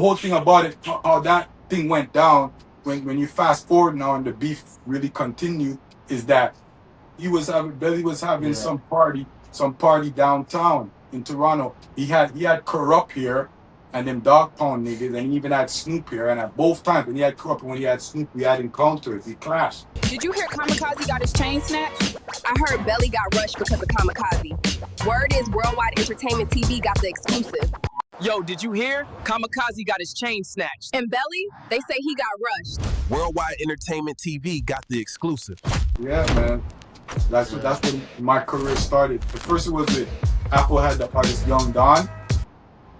The whole thing about it, how that thing went down, when you fast forward now and the beef really continued, is that Belly was having Yeah. some party downtown in Toronto. He had Corrupt here and them Dog Pound niggas, and he even had Snoop here. And at both times, when he had Corrupt and when he had Snoop, we had encounters. We clashed. Did you hear Kamikaze got his chain snatched? I heard Belly got rushed because of Kamikaze. Word is Worldwide Entertainment TV got the exclusive. Yo, did you hear? Kamikaze got his chain snatched. And Belly, they say he got rushed. Worldwide Entertainment TV got the exclusive. Yeah, man. That's when my career started. At first, it was with Apple had the artist Young Don,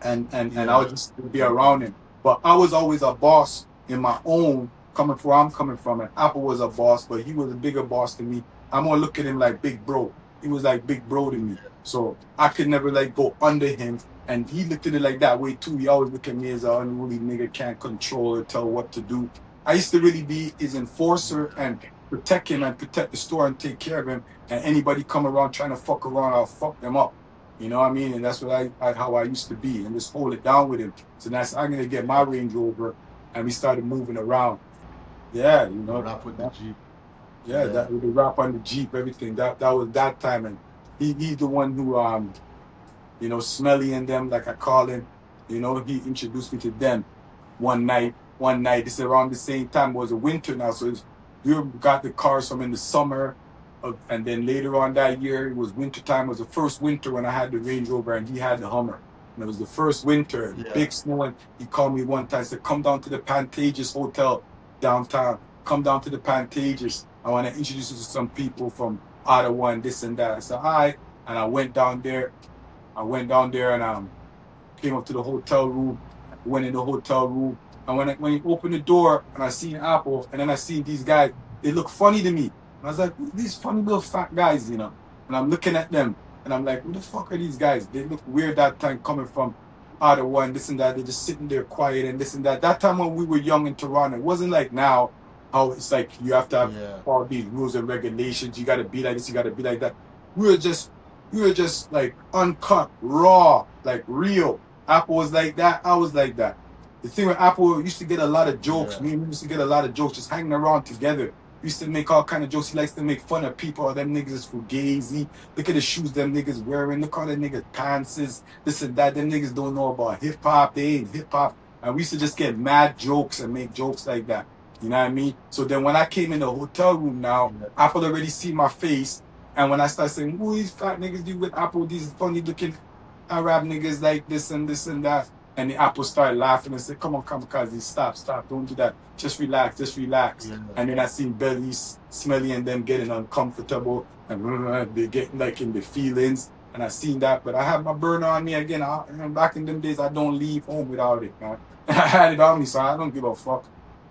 and I would just be around him. But I was always a boss in my own, coming from where I'm coming from. And Apple was a boss, but he was a bigger boss than me. I'm gonna look at him like big bro. He was like big bro to me. So I could never like go under him. And he looked at it like that way too. He always looked at me as an unruly nigga, can't control or tell what to do. I used to really be his enforcer and protect him and protect the store and take care of him. And anybody come around trying to fuck around, I'll fuck them up. You know what I mean? And that's what how I used to be, and just hold it down with him. So that's I'm gonna get my Range Rover, and we started moving around. Yeah, you know. Rap with the Jeep. Yeah, that with the rap on the Jeep, everything. That was that time, and he's the one who Smelly and them, like I call him. He introduced me to them one night. This is around the same time. It was a winter now, so we got the cars from in the summer, and then later on that year it was winter time. It was the first winter when I had the Range Rover and he had the Hummer. And it was the first winter, Yeah. big snow. And he called me one time, said, "Come down to the Pantages Hotel downtown. Come down to the Pantages. I want to introduce you to some people from Ottawa and this and that." I said, "Hi," and I went down there. And came up to the hotel room. Went in the hotel room, and when he opened the door and I seen Apple, and then I seen these guys, they look funny to me. And I was like, these funny little fat guys, And I'm looking at them, and I'm like, who the fuck are these guys? They look weird that time coming from Ottawa and this and that. They're just sitting there quiet and this and that. That time when we were young in Toronto, it wasn't like now, how it's like you have to have all these rules and regulations. You got to be like this, you got to be like that. We were just like uncut, raw, like real. Apple was like that. I was like that. The thing with Apple, we used to get a lot of jokes. Yeah. Me and him used to get a lot of jokes just hanging around together. We used to make all kind of jokes. He likes to make fun of people. Oh, them niggas is fugazi. Look at the shoes them niggas wearing. Look how them niggas pants is. This and that. Them niggas don't know about hip hop. They ain't hip hop. And we used to just get mad jokes and make jokes like that. You know what I mean? So then when I came in the hotel room now, Apple already see my face. And when I start saying, who these fat niggas do with Apple, these funny looking Arab niggas like this and that. And the Apple started laughing and said, "Come on, Kamikaze, stop, don't do that. Just relax. Yeah. And then I seen Belly, Smelly, and them getting uncomfortable and they getting like in the feelings. And I seen that, but I have my burner on me again. Back in them days, I don't leave home without it, man. I had it on me, so I don't give a fuck.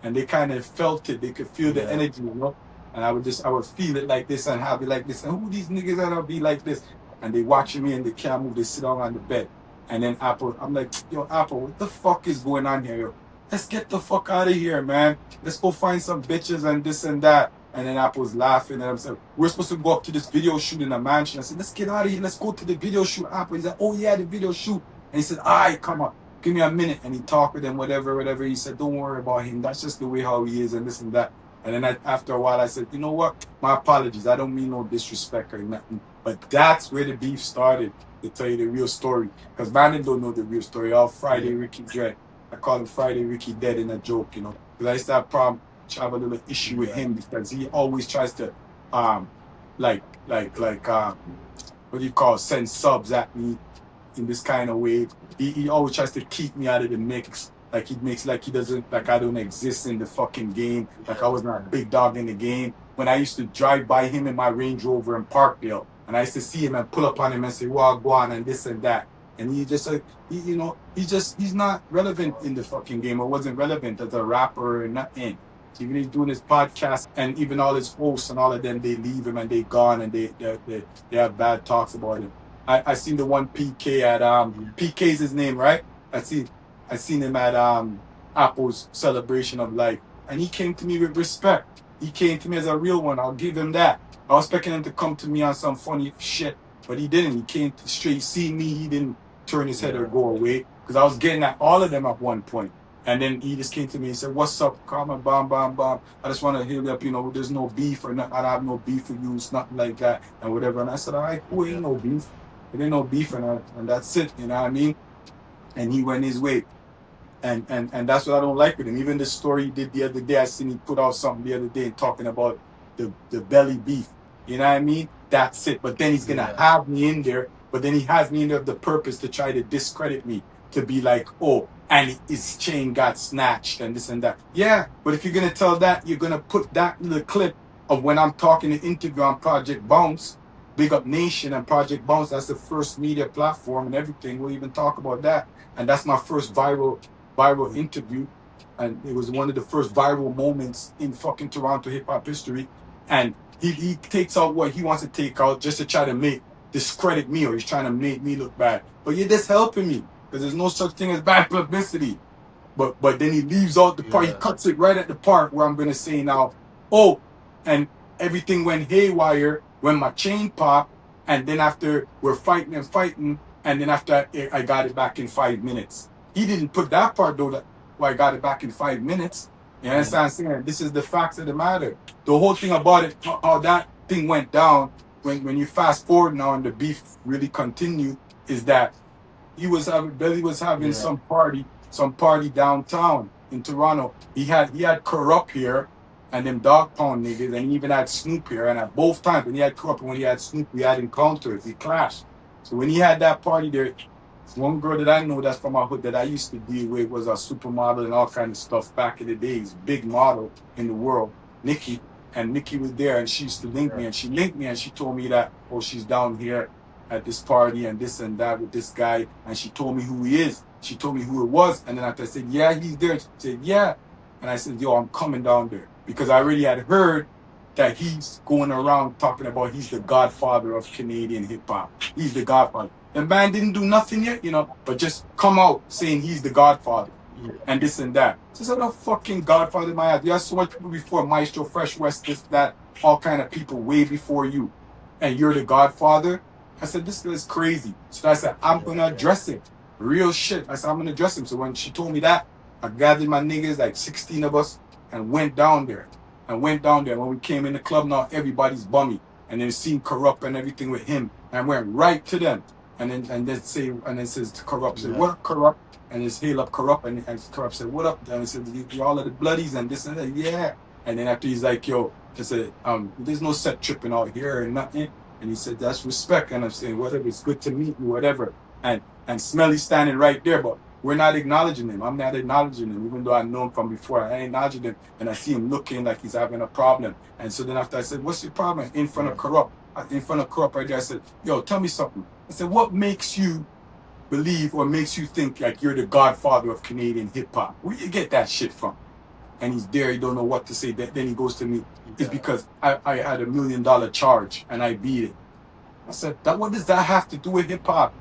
And they kind of felt it. They could feel the energy, And I would feel it like this and have it like this. And who these niggas that I'll be like this? And they watching me and they can't move. They sit down on the bed. And then Apple, I'm like, yo, Apple, what the fuck is going on here, yo? Let's get the fuck out of here, man. Let's go find some bitches and this and that. And then Apple's laughing. And I'm saying, we're supposed to go up to this video shoot in a mansion. I said, let's get out of here. Let's go to the video shoot. Apple, he's like, oh yeah, the video shoot. And he said, all right, come on. Give me a minute. And he talked with him, whatever. He said, don't worry about him. That's just the way how he is and this and that. And then after a while, I said, you know what? My apologies. I don't mean no disrespect or nothing. But that's where the beef started, to tell you the real story. Because man don't know the real story. All Friday Ricky Dread. I call him Friday Ricky Dead in a joke, Because I used to have a little issue with him because he always tries to, send subs at me in this kind of way. He always tries to keep me out of the mix. Like he makes like he doesn't, like I don't exist in the fucking game. Like I was not a big dog in the game. When I used to drive by him in my Range Rover in Parkdale, and I used to see him and pull up on him and say, well, go on and this and that. And he just like, he's not relevant in the fucking game, or wasn't relevant as a rapper or nothing. Even he's doing his podcast, and even all his hosts and all of them, they leave him and they gone and they have bad talks about him. I seen the one PK at PK's his name, right? I seen him at Apple's celebration of life, and he came to me with respect. He came to me as a real one. I'll give him that. I was expecting him to come to me on some funny shit, but he didn't. He came straight, see me. He didn't turn his head or go away, because I was getting at all of them at one point. And then he just came to me and said, "What's up, Carmen? Bam, bam, bam. I just want to heal you up. You know, there's no beef or nothing. I have no beef with you. It's nothing like that and whatever." And I said, "All right, cool. Ain't no beef. It ain't no beef, and that's it. You know what I mean?" And he went his way. And that's what I don't like with him. Even the story he did the other day, I seen he put out something the other day talking about the belly beef. You know what I mean? That's it. But then he's gonna Yeah. have me in there, but then he has me in there of the purpose to try to discredit me, to be like, oh, and his chain got snatched and this and that. Yeah, but if you're gonna tell that, you're gonna put that little clip of when I'm talking to interview on Project Bounce, Big Up Nation and Project Bounce. That's the first media platform and everything. We'll even talk about that. And that's my first viral interview, and it was one of the first viral moments in fucking Toronto hip hop history. And he takes out what he wants to take out just to try to make discredit me, or he's trying to make me look bad. But you're just helping me because there's no such thing as bad publicity. But then he leaves out the part, he Yeah. cuts it right at the part where I'm gonna say now, oh, and everything went haywire when my chain popped, and then after we're fighting and fighting, and then after I got it back in 5 minutes. He didn't put that part though, that why I got it back in 5 minutes. You understand what I'm saying? This is the facts of the matter. The whole thing about it, how that thing went down, when you fast forward now and the beef really continued, is that Billy was having Yeah. some party downtown in Toronto. He had Corrupt here and them Dog Pound niggas, and he even had Snoop here. And at both times, when he had Corrupt and when he had Snoop, we had encounters, we clashed. So when he had that party there, one girl that I know that's from my hood that I used to deal with was a supermodel and all kind of stuff back in the days, big model in the world, Nikki. And Nikki was there and she used to link me, and she linked me and she told me that, oh, she's down here at this party and this and that with this guy, and she told me who he is. She told me who it was, and then after I said, yeah, he's there. She said, yeah, and I said, yo, I'm coming down there because I already had heard that he's going around talking about he's the godfather of Canadian hip hop. He's the godfather. The man didn't do nothing yet, but just come out saying he's the godfather Yeah. and this and that. So it's not a fucking godfather in my eyes. You have so much people before Maestro, Fresh West, this, that, all kind of people way before you, and you're the godfather. I said, this is crazy. So I said, I'm going to address him. Real shit. I said, I'm going to address him. So when she told me that, I gathered my niggas, like 16 of us, and went down there. When we came in the club, now everybody's bummy. And then seen Corrupt and everything with him. And went right to them. And then says to Corrupt, said, Yeah. what up, Corrupt? And it's hail up Corrupt. And Corrupt said, what up? And he said, you all of the bloodies and this and that. Yeah. And then after he's like, yo, I said, there's no set tripping out here and nothing. And he said, that's respect. And I'm saying, whatever, it's good to meet you, whatever. And Smelly standing right there, but we're not acknowledging him. I'm not acknowledging him, even though I know him from before. I ain't acknowledging him. And I see him looking like he's having a problem. And so then after I said, what's your problem? In front of Corrupt right there, I said, yo, tell me something. I said, what makes you believe or makes you think like you're the godfather of Canadian hip hop? Where you get that shit from? And he's there, he don't know what to say. Then he goes to me, it's because I had $1 million charge and I beat it. I said, what does that have to do with hip hop?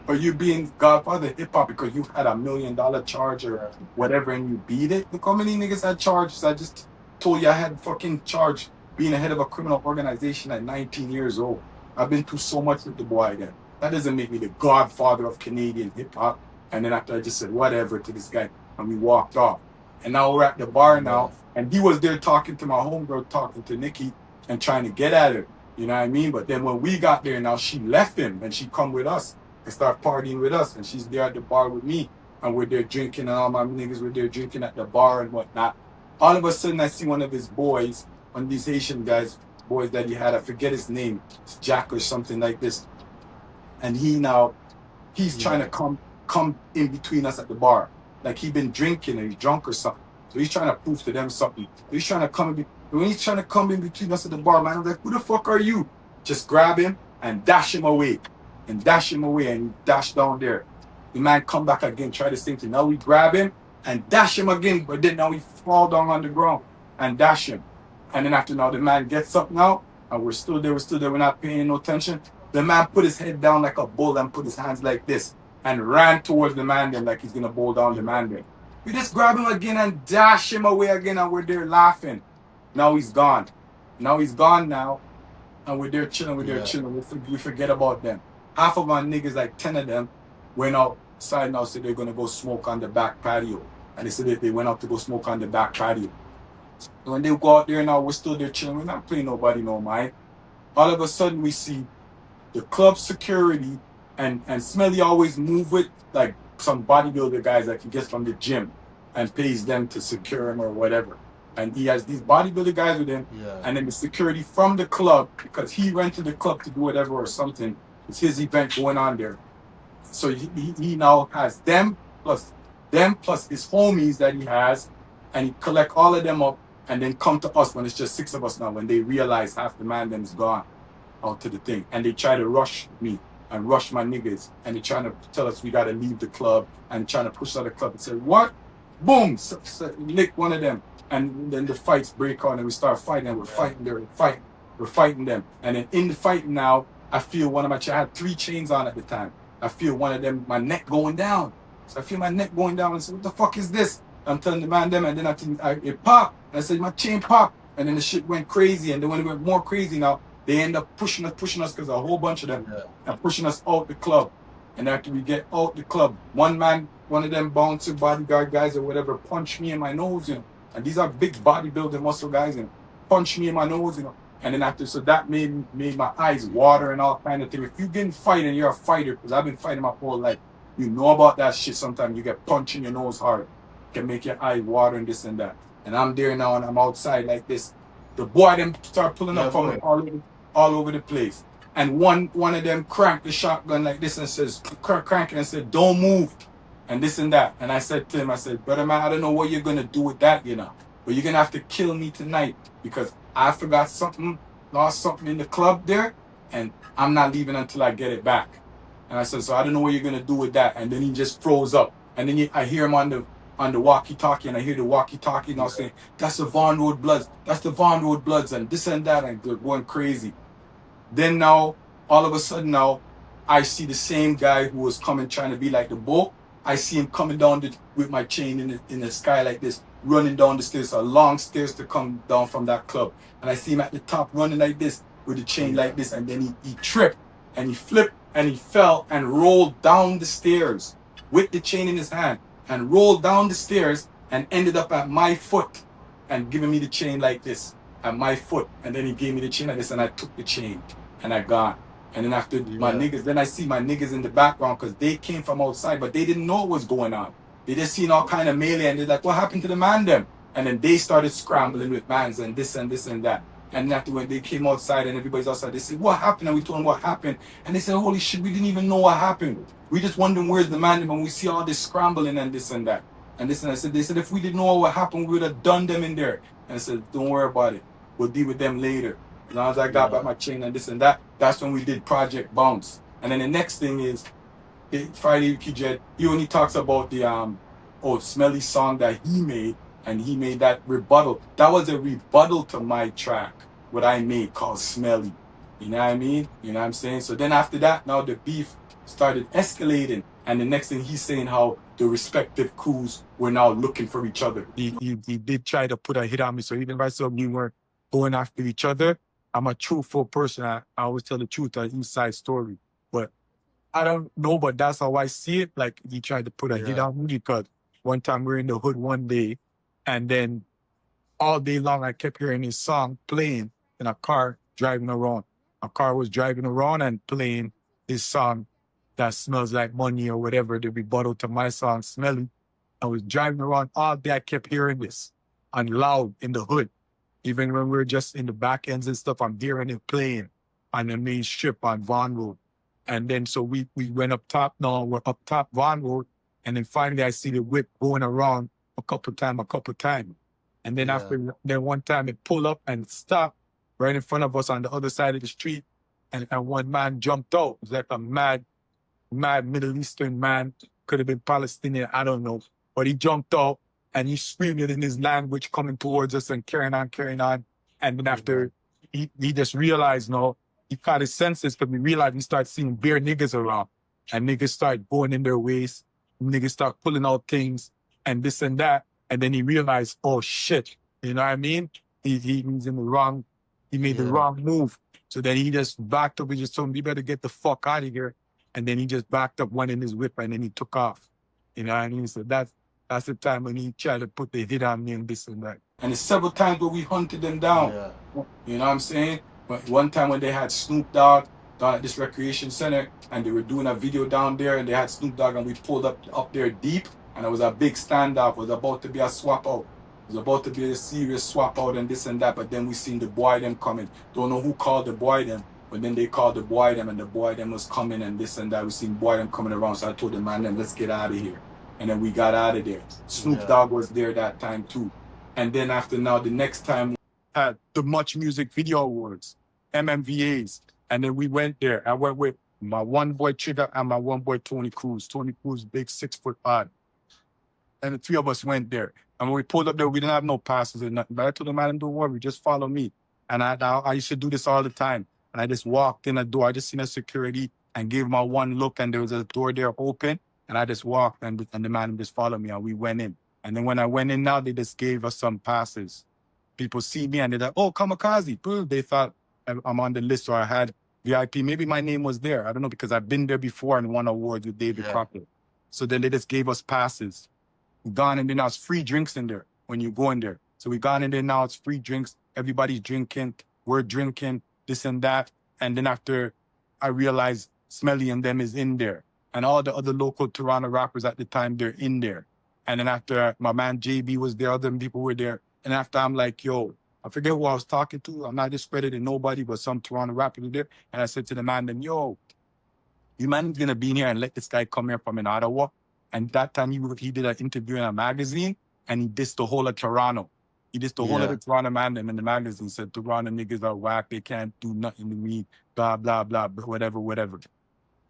Or you being godfather of hip hop because you had $1 million charge or whatever and you beat it? Look how many niggas had charges. I just told you I had fucking charge being a head of a criminal organization at 19 years old. I've been through so much with the boy then. That doesn't make me the godfather of Canadian hip hop. And then after I just said whatever to this guy and we walked off. And now we're at the bar now, and he was there talking to my homegirl, talking to Nikki and trying to get at her. You know what I mean? But then when we got there now, she left him and she come with us and start partying with us. And she's there at the bar with me. And we're there drinking, and all my niggas were there drinking at the bar and whatnot. All of a sudden, I see one of his boys, one of these Haitian guys, boys that he had, I forget his name, it's Jack or something like this. And he's trying to come in between us at the bar. Like he been drinking and he's drunk or something. So he's trying to prove to them something. So he's trying to come in. When he's trying to come in between us at the bar, man, I'm like, who the fuck are you? Just grab him and dash him away. And he dashed down there. The man come back again, try the same thing. Now we grab him and dash him again, but then now we fall down on the ground and dash him. And then after now the man gets up now, and we're still there, we're not paying no attention. The man put his head down like a bull and put his hands like this and ran towards the man then like he's gonna bowl down the man then. We just grab him again and dash him away again, and we're there laughing. Now he's gone. And we're there chilling, we forget about them. Half of our niggas, like 10 of them, went outside now, said they're gonna go smoke on the back patio. And they said that they went out to go smoke on the back patio. And when they go out there now, we're still there chilling. We're not playing nobody no mind. All of a sudden, we see the club security and Smelly always move with like some bodybuilder guys that he gets from the gym and pays them to secure him or whatever. And he has these bodybuilder guys with him, and then the security from the club, because he rented the club to do whatever or something. It's his event going on there. So he now has them plus his homies that he has, and he collect all of them up and then come to us when it's just 6 of us now, when they realize half the man them's gone out to the thing. And they try to rush me and rush my niggas. And they trying to tell us we got to leave the club and trying to push out the club and say, what? Boom! So lick one of them. And then the fights break out and we start fighting. And we're fighting there. We're fighting them. And then in the fight now, I feel one of my I had 3 chains on at the time. I feel one of them, my neck going down. So I feel my neck going down and say, what the fuck is this? I'm telling the man them, and then it popped. And I said, my chain popped. And then the shit went crazy. And then when it went more crazy now, they end up pushing us because a whole bunch of them are pushing us out the club. And after we get out the club, one of them bouncer bodyguard guys or whatever, punched me in my nose, you know. And these are big bodybuilding muscle guys, and punched me in my nose, you know. And then after, so that made my eyes water and all kind of things. If you didn't fight and you're a fighter, because I've been fighting my whole life, you know about that shit. Sometimes you get punched in your nose hard, it can make your eyes water and this and that. And I'm there now and I'm outside like this. The boy them start pulling up from all over the place. And one of them cranked the shotgun like this and says, crank it and said, don't move. And this and that. And I said to him, I said, brother man, I don't know what you're going to do with that, you know. But you're going to have to kill me tonight because I forgot something, lost something in the club there. And I'm not leaving until I get it back. And I said, so I don't know what you're going to do with that. And then he just froze up. And then I hear him on the walkie-talkie, and I hear the walkie-talkie now saying, that's the Von Road Bloods. That's the Von Road Bloods and this and that. And they're going crazy. Then now, all of a sudden now, I see the same guy who was coming trying to be like the bull. I see him coming down with my chain in the sky like this, running down the stairs, a long stairs to come down from that club. And I see him at the top running like this with the chain like this. And then he tripped and he flipped and he fell and rolled down the stairs with the chain in his hand and rolled down the stairs and ended up at my foot and giving me the chain like this at my foot. And then he gave me the chain like this and I took the chain and I gone. And then after my niggas, then I see my niggas in the background because they came from outside, but they didn't know what was going on. They just seen all kind of melee and they're like, what happened to the man them? And then they started scrambling with mans and this and this and that. And after when they came outside and everybody's outside, they said, what happened? And we told them what happened. And they said, holy shit, we didn't even know what happened. We just wondering where's the man them, and we see all this scrambling and this and that. And this and I said, they said, if we didn't know what happened, we would have done them in there. And I said, don't worry about it. We'll deal with them later. As long as I got back my chain and this and that, that's when we did Project Bounce. And then the next thing is, Friday Kijed, he only talks about the Smelly song that he made, and he made that rebuttal. That was a rebuttal to my track, what I made called Smelly. You know what I mean? You know what I'm saying? So then after that, now the beef started escalating. And the next thing he's saying how the respective crews were now looking for each other. He did try to put a hit on me. So even if I saw we were going after each other, I'm a truthful person. I always tell the truth, an inside story. But I don't know, but that's how I see it. Like he tried to put a hit on me because one time we were in the hood one day, and then all day long I kept hearing his song playing in a car driving around. A car was driving around and playing his song that smells like money or whatever, the rebuttal to my song, Smelly. I was driving around all day. I kept hearing this and loud in the hood. Even when we were just in the back ends and stuff, I'm hearing it playing on the main strip on Vaughan Road. And then so we went up top now, we're up top Vaughan Road. And then finally I see the whip going around a couple times. And then after then one time it pulled up and stopped right in front of us on the other side of the street. And one man jumped out. It was like a mad Middle Eastern man, could have been Palestinian, I don't know. But he jumped out and he screamed it in his language coming towards us and carrying on. And then after he just realized, no, he caught his senses because we realized we started seeing bare niggas around. And niggas start going in their ways. Niggas start pulling out things and this and that. And then he realized, oh shit, you know what I mean? He's in the wrong, he made the wrong move. So then he just backed up. We just told him, you better get the fuck out of here. And then he just backed up, went in his whip, and then he took off. You know what I mean? So That's the time when he tried to put the hit on me and this and that. And it's several times where we hunted them down. Yeah. You know what I'm saying? But one time when they had Snoop Dogg down at this recreation center and they were doing a video down there and they had Snoop Dogg and we pulled up there deep and it was a big standoff. It was about to be a swap out. It was about to be a serious swap out and this and that. But then we seen the boy them coming. Don't know who called the boy them. But then they called the boy them and the boy them was coming and this and that. We seen boy them coming around. So I told the man them, let's get out of here. And then we got out of there. Snoop Dogg was there that time too. And then after now, the next time, at the Much Music Video Awards, MMVAs. And then we went there. I went with my one boy Trigger and my one boy Tony Cruz. Tony Cruz, big 6'5". And the three of us went there. And when we pulled up there, we didn't have no passes or nothing. But I told the man, don't worry, just follow me. And I used to do this all the time. And I just walked in the door. I just seen a security and gave my one look and there was a door there open. And I just walked and the man just followed me and we went in. And then when I went in now, they just gave us some passes. People see me and they're like, oh, Kamikaze. Boom. They thought I'm on the list or I had VIP. Maybe my name was there. I don't know because I've been there before and won awards with David Crockett. So then they just gave us passes. We gone in there now, it's free drinks in there when you go in there. So we gone in there now, it's free drinks. Everybody's drinking. We're drinking, this and that. And then after I realized Smelly and them is in there. And all the other local Toronto rappers at the time, they're in there. And then after my man JB was there, other people were there. And after I'm like, yo, I forget who I was talking to. I'm not discrediting nobody, but some Toronto rappers were there. And I said to the man, then, yo, you man is going to be in here and let this guy come here from in Ottawa. And that time he did an interview in a magazine and he dissed the whole of Toronto. He dissed the whole of the Toronto man in the magazine. Said Toronto niggas are whack. They can't do nothing to me. Blah, blah, blah, whatever.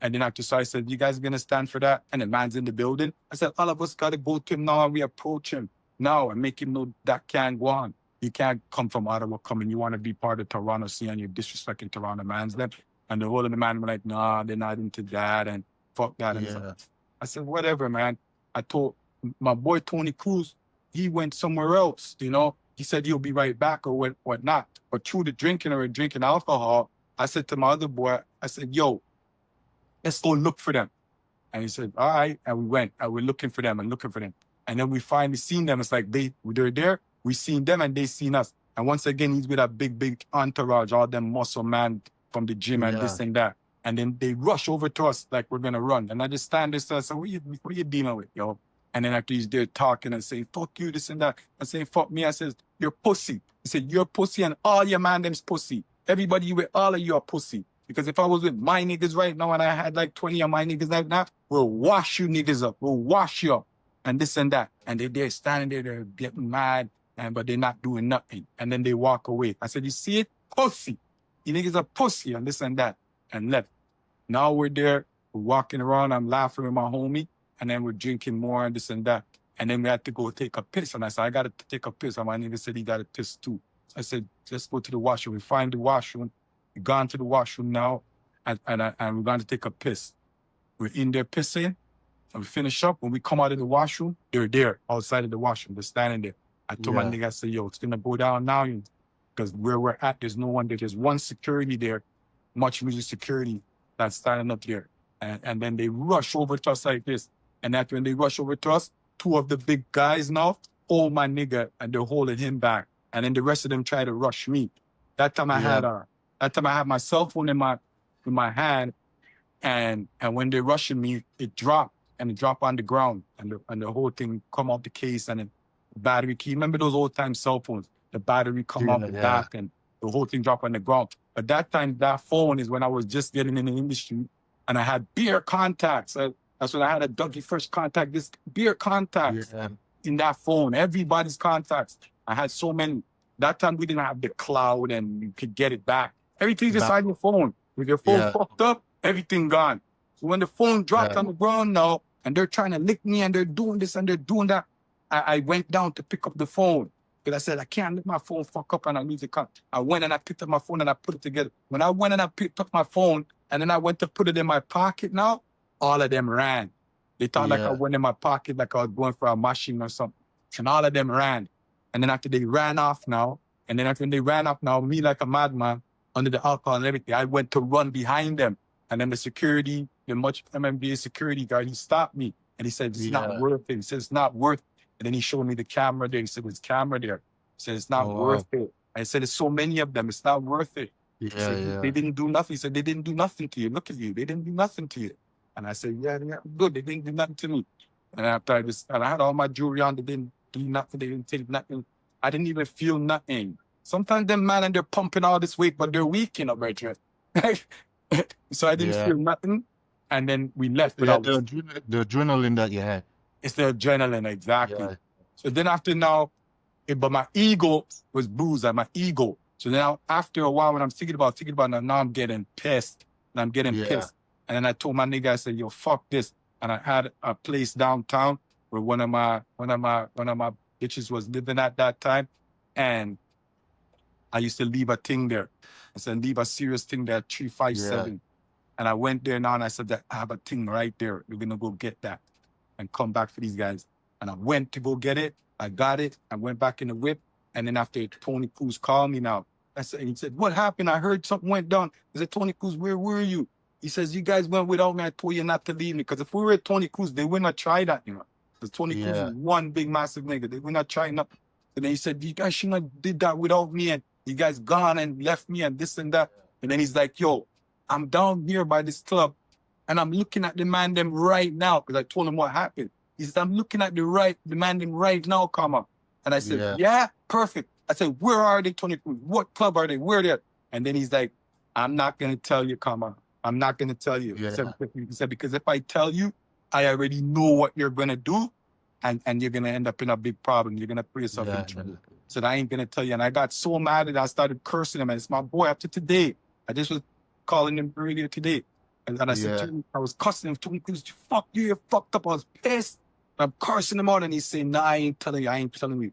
And then after, so I said, you guys are going to stand for that? And the man's in the building. I said, all of us got to go to him now and we approach him now and make him know that can't go on. You can't come from Ottawa coming. You want to be part of Toronto scene and you're disrespecting Toronto man's them. And the whole of the man were like, nah, they're not into that and fuck that. And stuff. I said, whatever, man. I told my boy Tony Cruz, he went somewhere else, you know. He said he'll be right back or whatnot. But through the drinking or drinking alcohol, I said to my other boy, I said, yo, let's go look for them. And he said, all right. And we went and we're looking for them. And then we finally seen them. It's like they're there. We seen them and they seen us. And once again, he's with a big entourage, all them muscle man from the gym and this and that. And then they rush over to us like we're going to run. And I just stand there and say, what you dealing with, yo? And then after he's there talking and saying, fuck you, this and that. And saying, fuck me. I says, you're pussy. He said, you're pussy and all your man them's pussy. Everybody you with, all of you are pussy. Because if I was with my niggas right now and I had like 20 of my niggas like that, we'll wash you niggas up. We'll wash you up. And this and that. And they're standing there, they're getting mad, but they're not doing nothing. And then they walk away. I said, you see it? Pussy. You niggas are pussy and this and that. And left. Now we're there, we're walking around, I'm laughing with my homie, and then we're drinking more and this and that. And then we had to go take a piss. And I said, I got to take a piss. And my nigga said he got to piss too. So I said, let's go to the washroom. We find the washroom. We've gone to the washroom now, and we're going to take a piss. We're in there pissing, and we finish up. When we come out of the washroom, they're there outside of the washroom. They're standing there. I told my nigga, I said, yo, it's going to go down now. Because where we're at, there's no one there. There's one security there, Much Music security, that's standing up there. And then they rush over to us like this. And after when they rush over to us, two of the big guys now hold my nigga and they're holding him back. And then the rest of them try to rush me. That time I had my cell phone in my hand, and when they're rushing me, it dropped on the ground, and the whole thing come off the case, and then the battery key. Remember those old time cell phones? The battery come off the back, and the whole thing drop on the ground. But that time, that phone is when I was just getting in the industry, and I had beer contacts. That's when I had a Dougie Fresh contact. This beer contacts in that phone. Everybody's contacts. I had so many. That time we didn't have the cloud and you could get it back. Everything's inside your phone. With your phone fucked up, everything gone. So when the phone dropped on the ground now, and they're trying to lick me and they're doing this and they're doing that, I went down to pick up the phone. Because I said, I can't let my phone fuck up and I lose the contact. I went and I picked up my phone and I put it together. When I went and I picked up my phone and then I went to put it in my pocket now, all of them ran. They thought like I went in my pocket like I was going for a machine or something. And all of them ran. And then after they ran off now, me like a madman, under the alcohol and everything, I went to run behind them. And then the security, the Much MMBA security guard, he stopped me. And he said, it's not worth it. He said, it's not worth And then he showed me the camera there. He said, "There's camera there." He said, "It's not Oh worth wow. it." I said, "There's so many of them. It's not worth it." He Yeah, said, "They yeah. didn't do nothing." He said, "They didn't do nothing to you. Look at you. They didn't do nothing to you." And I said, "Yeah, yeah, good. They didn't do nothing to me." And after and I had all my jewelry on, they didn't do nothing. They didn't take nothing. I didn't even feel nothing. Sometimes them man and they're pumping all this weight, but they're weak, you know, brethren. So I didn't Yeah. feel nothing. And then we left, but Yeah, the adrenaline that you had. it's the adrenaline, exactly. Yeah. So then after now, but my ego was bruised, like my ego. So now after a while, when I'm thinking about now I'm getting pissed. And I'm getting Yeah. pissed. And then I told my nigga, I said, "Yo, fuck this." And I had a place downtown where one of my bitches was living at that time. And I used to leave a thing there. I said, leave a serious thing there, 357. And I went there now and I said that I have a thing right there. We're gonna go get that and come back for these guys. And I went to go get it. I got it. I went back in the whip. And then after Tony Cruz called me now, he said, "What happened? I heard something went down." I said, "Tony Cruz, where were you?" He says, "You guys went without me. I told you not to leave me." Because if we were at Tony Cruz, they would not try that, you know. Because Tony Cruz is one big massive nigga. They would not try nothing. And then he said, "You guys shouldn't have did that without me. And you guys gone and left me and this and that." And then he's like, "Yo, I'm down here by this club and I'm looking at the man them right now." Because I told him what happened. He said, "I'm looking at the man them right now, come up." And I said, "Yeah, perfect." I said, "Where are they, Tony Cruz? What club are they? Where they?" And then he's like, "I'm not going to tell you, come I'm not going to tell you." Yeah. He said, "Because if I tell you, I already know what you're going to do. And you're going to end up in a big problem. You're going to put yourself in trouble." So I ain't going to tell you. And I got so mad that I started cursing him. And it's my boy up to today. I just was calling him earlier today. And I said to him, I was cussing him. Tony Cruz, "Fuck you, you're fucked up." I was pissed. I'm cursing him out. And he's saying, "Nah, I ain't telling you.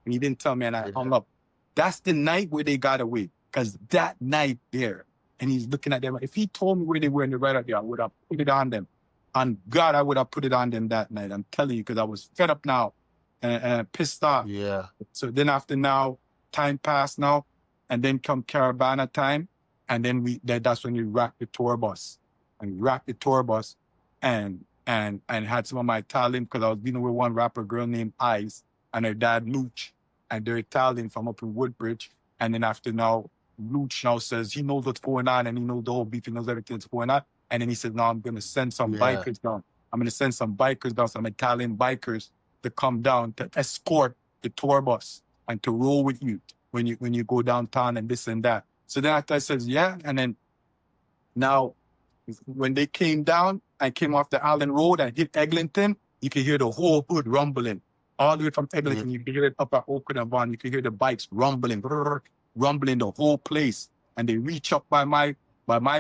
And he didn't tell me. And I hung up. That's the night where they got away. Because that night there, and he's looking at them. If he told me where they were in the right out there, I would have put it on them. On God, I would have put it on them that night. I'm telling you, because I was fed up now and pissed off. Yeah. So then after now, time passed now, and then come Caravana time, and then that's when we wrapped the tour bus. And we wrapped the tour bus and had some of my talent, because I was dealing with one rapper girl named Ice and her dad Luch, and they're Italian from up in Woodbridge. And then after now, Luch now says he knows what's going on and he knows the whole beef, he knows everything that's going on. And then he said, "No, I'm going to send some bikers down. I'm going to send some bikers down, some Italian bikers to come down to escort the tour bus and to roll with you when you go downtown and this and that." So then after I says, "Yeah." And then now when they came down, I came off the Allen Road and hit Eglinton, you could hear the whole hood rumbling. All the way from Eglinton, you could hear it up at Oakwood and Vaughan, you could hear the bikes rumbling, rumbling the whole place. And they reach up by my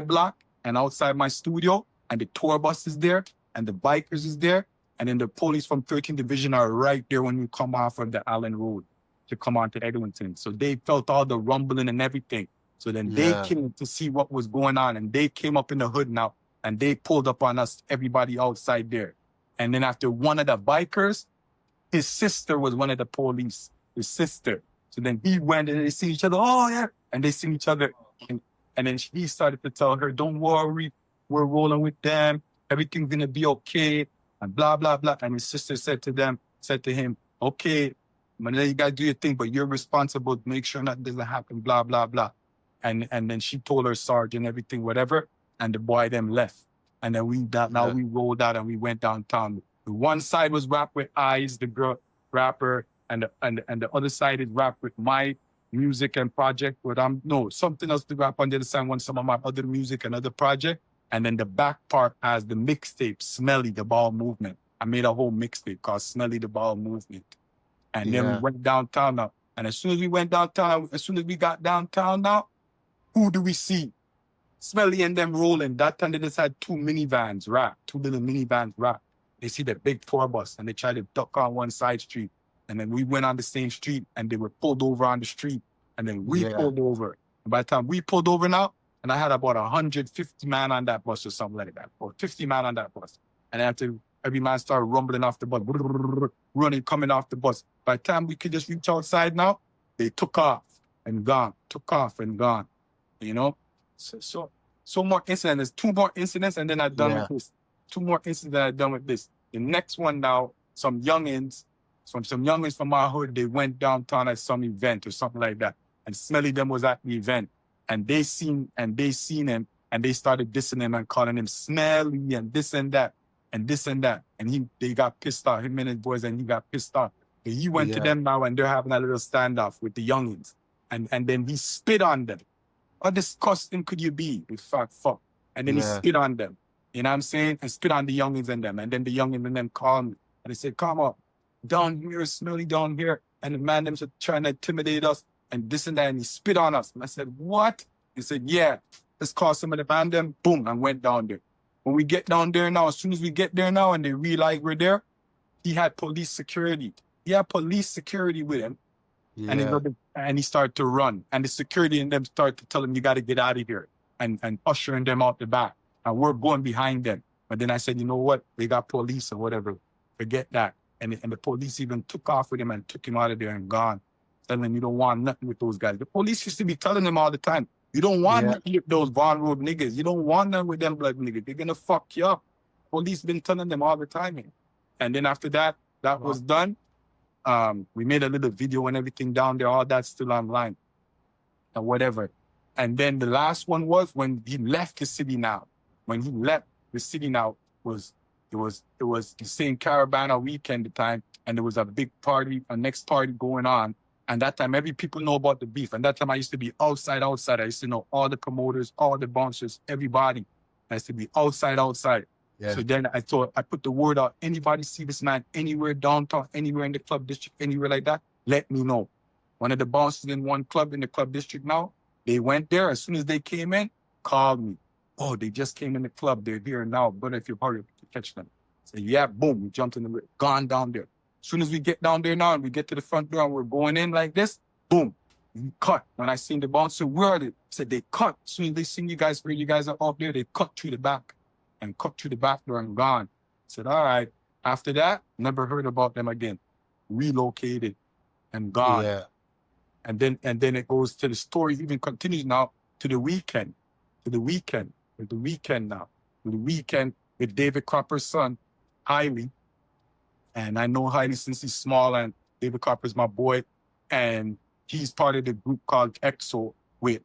block and outside my studio, and the tour bus is there, and the bikers is there, and then the police from 13th Division are right there when you come off of the Allen Road to come on to Eglinton. So they felt all the rumbling and everything. So then they came to see what was going on, and they came up in the hood now, and they pulled up on us, everybody outside there. And then after one of the bikers, his sister was one of the police, his sister. So then he went and they see each other, "Oh yeah," and they see each other. And then he started to tell her, "Don't worry, we're rolling with them. Everything's gonna be okay," and blah, blah, blah. And his sister said to him, "Okay, you guys do your thing, but you're responsible to make sure that doesn't happen, blah, blah, blah." And then she told her sergeant everything, whatever, and the boy them left. And then we rolled out and we went downtown. The one side was rap with Eyes, the girl rapper, and the other side is rap with my music and project. But something else to rap on the other side, on some of my other music and other project. And then the back part has the mixtape, Smelly, the Ball Movement. I made a whole mixtape called Smelly, the Ball Movement. And then we went downtown now. And as soon as we got downtown now, who do we see? Smelly and them rolling. That time they just had two little minivans rap. They see the big tour bus and they try to duck on one side street. And then we went on the same street and they were pulled over on the street. And then we pulled over. And by the time we pulled over now, and I had about 150 man on that bus or something like that, or 50 man on that bus. And after every man started rumbling off the bus, running, coming off the bus. By the time we could just reach outside now, they took off and gone. You know? So more incidents. There's two more incidents and then I'm done with this. Two more incidents that I'm done with this. The next one now, some youngins some youngins from my hood, they went downtown at some event or something like that. And Smelly them was at the event. And they seen him and they started dissing him and calling him Smelly and this and that and this and that. And they got pissed off, him and his boys, and he got pissed off. But he went to them now and they're having a little standoff with the youngins. And then he spit on them. How disgusting could you be, you fat fuck? And then he spit on them. You know what I'm saying? And spit on the youngins and them. And then the youngins and them called me. And they said, come up, down here, Smelly down here. And the man them trying to intimidate us and this and that. And he spit on us. And I said, what? He said, yeah. Let's call some of the band them. Boom, and went down there. When we get down there now, as soon as we get there now and they realize we're there, he had police security. He had police security with him. Yeah. And he started to run. And the security in them started to tell him, you got to get out of here. And ushering them out the back. And we're going behind them. But then I said, you know what? They got police or whatever. Forget that. And the police even took off with him and took him out of there and gone. Telling him you don't want nothing with those guys. The police used to be telling him all the time, you don't want nothing with those vulnerable niggas. You don't want nothing with them blood niggas. They're going to fuck you up. Police been telling them all the time. And then after that was done. We made a little video and everything down there. All that's still online and whatever. And then the last one was when he left the city now. When he left the city now, it was the same Caravana weekend the time, and there was a big party, a next party going on. And that time, every people know about the beef. And that time I used to be outside. I used to know all the promoters, all the bouncers, everybody. I used to be outside. Yeah. So then I put the word out. Anybody see this man anywhere downtown, anywhere in the club district, anywhere like that, let me know. One of the bouncers in one club in the club district now, they went there. As soon as they came in, called me. Oh, they just came in the club. They're here now. But if you hurry up to catch them. So yeah, boom, we jumped in the whip, gone down there. As soon as we get down there now and we get to the front door and we're going in like this, boom, we cut. When I seen the bouncer, where are they? I said, they cut. As soon as they seen you guys, where you guys are out there, they cut through the back and cut through the back door and gone. I said, all right. After that, never heard about them again. Relocated and gone. Yeah. And then it goes to the story, even continues now to the Weeknd. With the Weeknd now. With the Weeknd with David Cropper's son, Hailey. And I know Hailey since he's small, and David Cropper's my boy. And he's part of the group called EXO with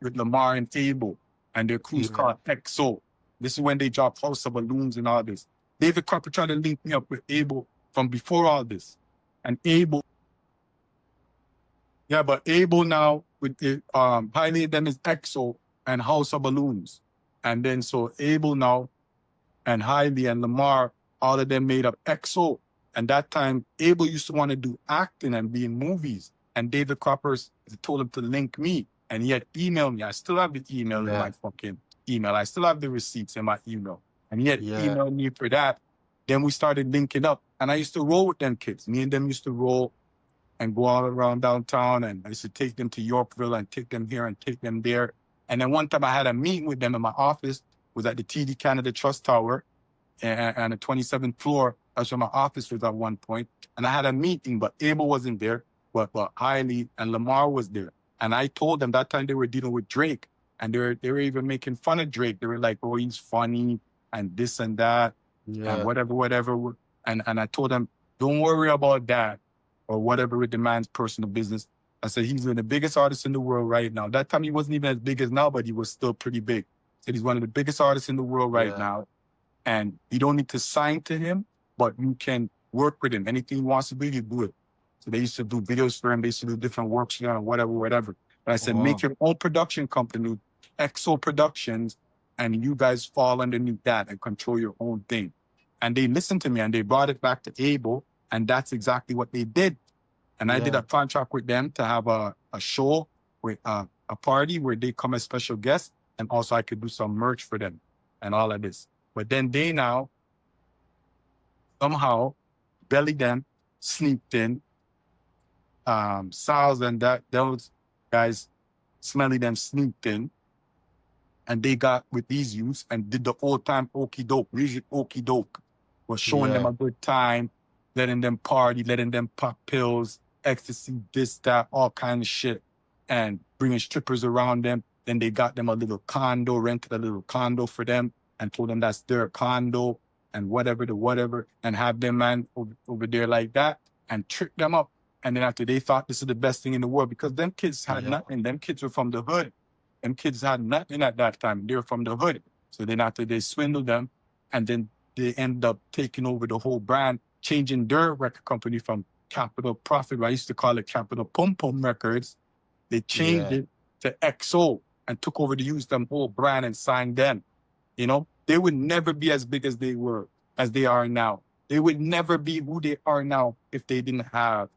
Lamar and Abel. And their crew's called EXO. This is when they dropped House of Balloons and all this. David Cropper tried to link me up with Abel from before all this. And Abel, but Abel now with the Hailey them is EXO and House of Balloons. And then so Abel now and Hailey and Lamar, all of them made up EXO. And that time Abel used to want to do acting and be in movies. And David Cropper told him to link me. And he had emailed me. I still have the email in my fucking email. I still have the receipts in my email. And he had emailed me for that. Then we started linking up. And I used to roll with them kids. Me and them used to roll and go all around downtown. And I used to take them to Yorkville and take them here and take them there. And then one time I had a meeting with them in my office. Was at the TD Canada Trust Tower and the 27th floor. That's where my office was at one point. And I had a meeting, but Abel wasn't there. But Hailey and Lamar was there. And I told them that time they were dealing with Drake. And they were even making fun of Drake. They were like, oh, he's funny and this and that and whatever. And I told them, don't worry about that or whatever with the man's personal business. I said, he's one of the biggest artists in the world right now. That time he wasn't even as big as now, but he was still pretty big. I said, he's one of the biggest artists in the world right now. And you don't need to sign to him, but you can work with him. Anything he wants to do, you do it. So they used to do videos for him. They used to do different works for him, whatever. But I said, make your own production company, EXO Productions, and you guys fall underneath that and control your own thing. And they listened to me and they brought it back to Abel. And that's exactly what they did. And I did a contract with them to have a show with a party where they come as special guests. And also I could do some merch for them and all of this. But then they now somehow belly them, sneaked in. Sal's and those guys, Smelly them sneaked in. And they got with these youths and did the old time okie doke, music okie doke. Was showing them a good time, letting them party, letting them pop pills, ecstasy, this, that, all kind of shit. And bringing strippers around them. Then they got them a little condo, rented a little condo for them and told them that's their condo. and whatever, and have them man over there like that and trick them up. And then after they thought this is the best thing in the world because them kids had nothing. Them kids were from the hood. Them kids had nothing at that time. They were from the hood. So then after they swindled them, and then they end up taking over the whole brand, changing their record company from Capital Profit, I used to call it Capital Pum Pum Records. They changed it to XO and took over to use them whole brand and signed them. You know, they would never be as big as they are now. They would never be who they are now if they didn't have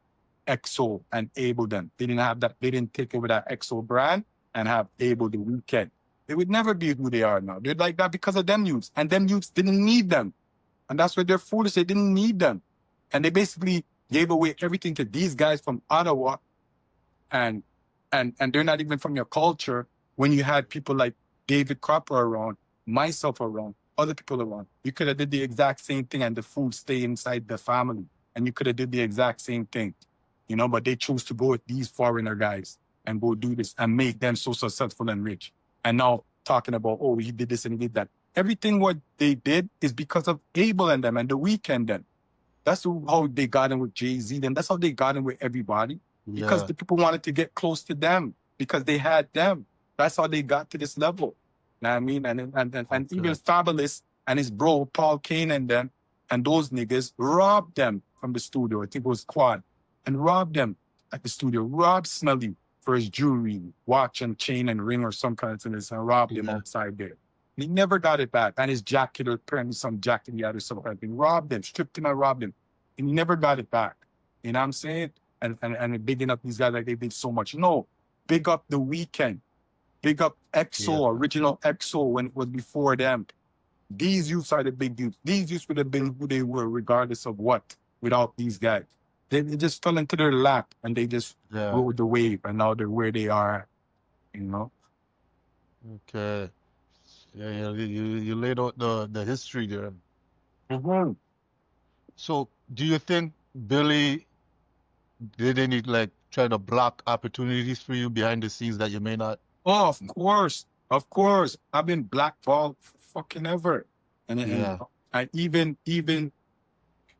EXO and Abel then. They didn't have that. They didn't take over that EXO brand and have Abel the Weeknd. They would never be who they are now. They're like that because of them youths. And them youths didn't need them. And that's why they're foolish. They didn't need them. And they basically gave away everything to these guys from Ottawa. And they're not even from your culture. When you had people like David Cropper around, myself around, other people around, you could have did the exact same thing and the food stay inside the family. And you could have did the exact same thing. You know, but they chose to go with these foreigner guys and go do this and make them so successful and rich. And now talking about, oh, he did this and he did that. Everything what they did is because of Abel and them and the Weeknd then. That's how they got in with Jay-Z. Then that's how they got in with everybody. Because the people wanted to get close to them because they had them. That's how they got to this level. You know what I mean? And even Fabulous and his bro, Paul Kane and them, and those niggas robbed them from the studio. I think it was Quad. And robbed them at the studio. Robbed Smelly for his jewelry, watch and chain and ring or some kind of thing, and robbed him outside there. And he never got it back. And his jacket, or apparently some jacket he had or something. Robbed him, stripped him and robbed him. And he never got it back. You know what I'm saying? And bigging up these guys like they did so much. No, big up the Weeknd. Big up EXO, original EXO when it was before them. These youths are the big youths. These youths would have been who they were regardless of what, without these guys. They just fell into their lap and they just rode the wave and now they're where they are, you know? Okay. Yeah, you laid out the history there. Mm-hmm. So do you think Billy did any like try to block opportunities for you behind the scenes that you may not? Oh, of course. Of course. I've been blackballed fucking ever. And I even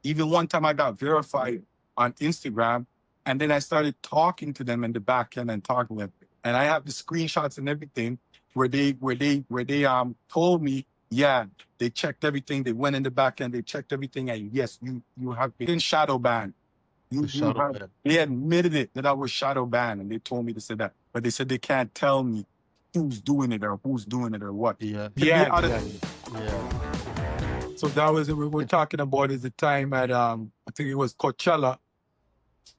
one time I got verified on Instagram, and then I started talking to them in the back end and talking to them. And I have the screenshots and everything where they told me, yeah, they checked everything. They went in the back end, they checked everything, and yes, you have been shadow banned. They admitted it that I was shadow banned, and they told me to say that. But they said they can't tell me who's doing it or what. So that was what we're talking about is the time at I think it was Coachella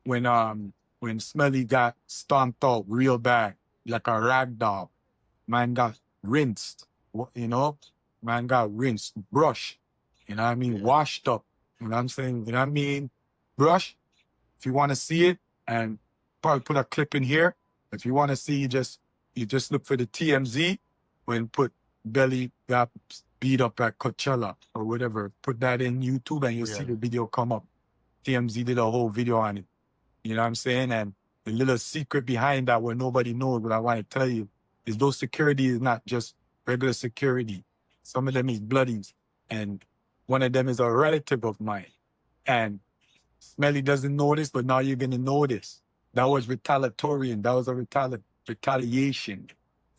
when Smelly got stomped out real bad, like a rag doll. Man got rinsed, you know? Man got rinsed, brushed, you know what I mean? Washed up, you know what I'm saying? You know what I mean? Brush. If you want to see it, and probably put a clip in here. If you want to see, you just look for the TMZ when put Belly got beat up at Coachella or whatever. Put that in YouTube and you'll see the video come up. TMZ did a whole video on it. You know what I'm saying? And the little secret behind that where nobody knows what I want to tell you is those security is not just regular security. Some of them is bloodies. And one of them is a relative of mine. And Smelly doesn't know this, but now you're going to know this. That was retaliatorian. That was a retaliation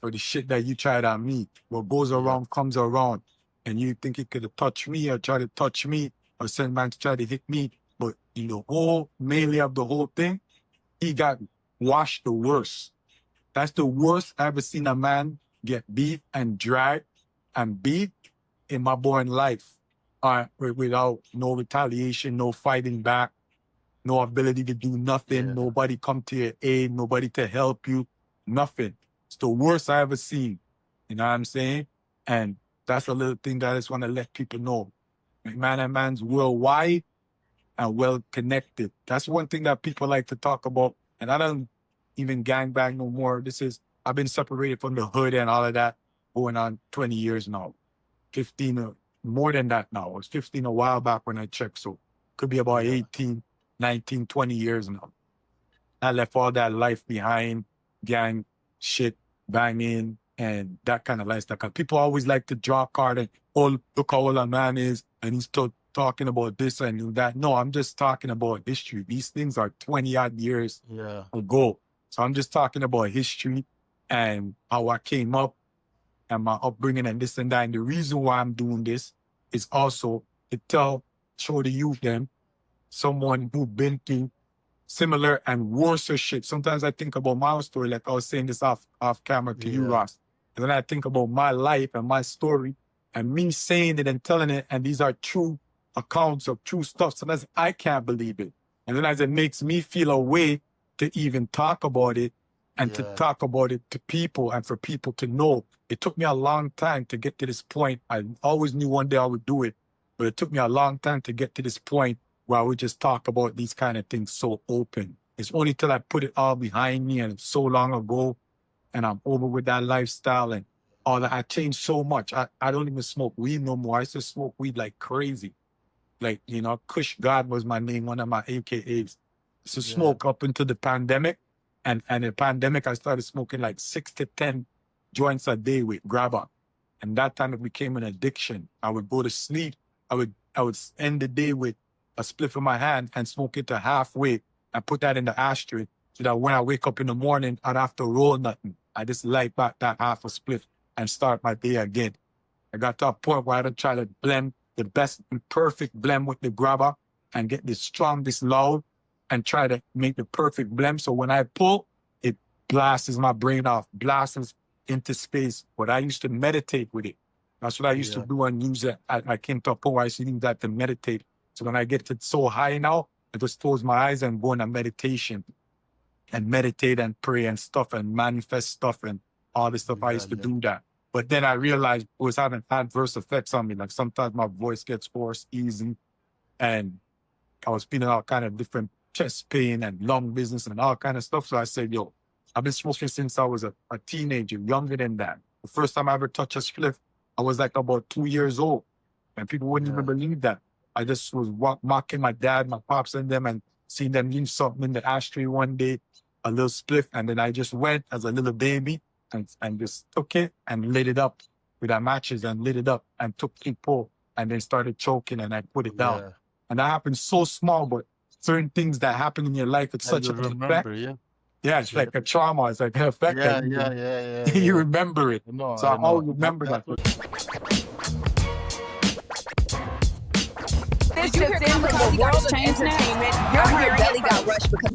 for the shit that you tried on me. What goes around comes around. And you think it could have touched me or try to touch me or send man to try to hit me. But in the whole melee of the whole thing, he got washed the worst. That's the worst I ever seen a man get beat and dragged and beat in my born life. Without no retaliation, no fighting back, no ability to do nothing, nobody come to your aid, nobody to help you, nothing. It's the worst I ever seen. You know what I'm saying? And that's a little thing that I just want to let people know. Man and man's worldwide and well connected. That's one thing that people like to talk about. And I don't even gangbang no more. I've been separated from the hood and all of that going on 20 years now. 15 more than that now. It was 15 a while back when I checked. So could be about 18, 19, 20 years now. I left all that life behind, gang, shit, banging, and that kind of lifestyle. 'Cause people always like to draw card and, oh, look how old a man is, and he's still talking about this and that. No, I'm just talking about history. These things are 20 odd years Yeah. ago. So I'm just talking about history and how I came up and my upbringing and this and that. And the reason why I'm doing this is also to show the youth them, someone who been through similar and worse shit. Sometimes I think about my own story, like I was saying this off camera to you, Yeah. Ross. And then I think about my life and my story and me saying it and telling it, and these are true accounts of true stuff. Sometimes I can't believe it. And then as it makes me feel a way to even talk about it and to Yeah. talk about it to people and for people to know. It took me a long time to get to this point. I always knew one day I would do it, but it took me a long time to get to this point where I would just talk about these kind of things so open. It's only till I put it all behind me and it's so long ago and I'm over with that lifestyle and all that. I changed so much. I don't even smoke weed no more. I used to smoke weed like crazy. Like, you know, Kush God was my name, one of my AKAs. So Yeah. smoke up into the pandemic. And in the pandemic, I started smoking like 6 to 10 joints a day with grabber. And that time it became an addiction. I would go to sleep. I would end the day with a spliff in my hand and smoke it to halfway and put that in the ashtray so that when I wake up in the morning, I'd have to roll nothing. I just light back that half a spliff and start my day again. I got to a point where I would try to blend the best and perfect blend with the grabber and get the strongest loud and try to make the perfect blend. So when I pull, it blasts my brain off, blasts into space. But I used to meditate with it. That's what I used to do and use it. I came to a point where I used to use that to meditate. So when I get to so high now, I just close my eyes and go in a meditation and meditate and pray and stuff and manifest stuff and all this stuff. I used to do that. But then I realized it was having adverse effects on me. Like sometimes my voice gets hoarse easy and I was feeling all kind of different chest pain and lung business and all kind of stuff. So I said, yo, I've been smoking since I was a teenager, younger than that. The first time I ever touched a spliff, I was like about 2 years old. And people wouldn't even believe that. I just was mocking my dad, my pops and them and seeing them use something in the ashtray one day, a little spliff. And then I just went as a little baby and just took it and lit it up with our matches and lit it up and took a pull and then started choking and I put it down. And that happened so small, but certain things that happen in your life, it's such an effect. Yeah, it's like a trauma. It's like an effect that you remember it. No, so I always remember that. Did you hear Kamikaze got his chain snatched? I heard Belly got rushed because of